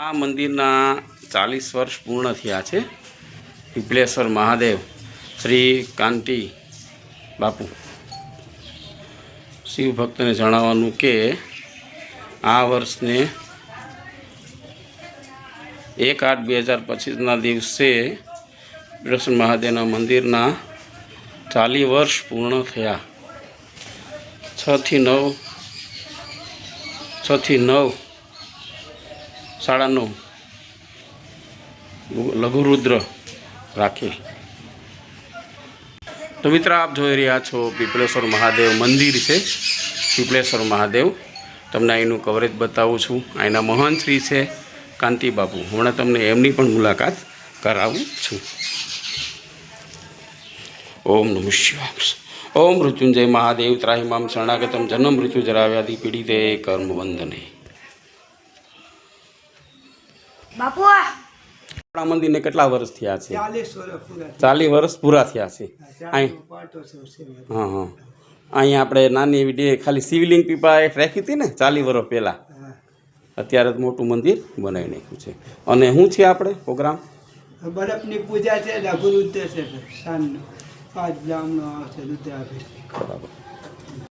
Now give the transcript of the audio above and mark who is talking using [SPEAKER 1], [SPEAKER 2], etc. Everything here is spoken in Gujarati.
[SPEAKER 1] આ મંદિરના 40 વર્ષ પૂર્ણ થયા છે। પીપળેશ્વર મહાદેવ શ્રી કાંતિ બાપુ શિવ ભક્તને જણાવવાનું કે આ વર્ષને 1/8/2025ના દિવસે પીપળેશ્વર મહાદેવના મંદિરના 40 વર્ષ પૂર્ણ થયા। 6 થી 9 9:30 લઘુરુદ્ર રાખેલ। तो मित्र आप જોઈ રહ્યા છો પીપળેશ્વર મહાદેવ મંદિર છે। પીપળેશ્વર મહાદેવ તમને અહીંનું કવરેજ બતાવું છું। અહીંના મહાન શ્રી છે કાંતિ બાપુ। હમણાં તમને એમની પણ મુલાકાત કરાવું છું। ओम नमः शिवाय। ओम मृत्युंजय महादेव त्राहिमाम शरणागतम जन्म मृत्यु जरा व्याधि पीड़िते कर्म वंदने। बापू आ मंदिर ने કેટલા વર્ષ થયા છે? 40 વર્ષ પૂરા થયા છે। હા હા અહીં આપણે નાની એવી ડે ખાલી શિવલિંગ પીપા એક રાખી હતી ને 40 વર્ષ પહેલા। અત્યારે મોટું મંદિર બનાવી નાખ્યું છે। અને શું છે આપણે પ્રોગ્રામ?
[SPEAKER 2] બરફની પૂજા છે, લઘુરુદ્ર છે, સાંજનો 5 બ્રાહ્મણો આવશે રુદ્રાભિષેક।
[SPEAKER 1] બરાબર।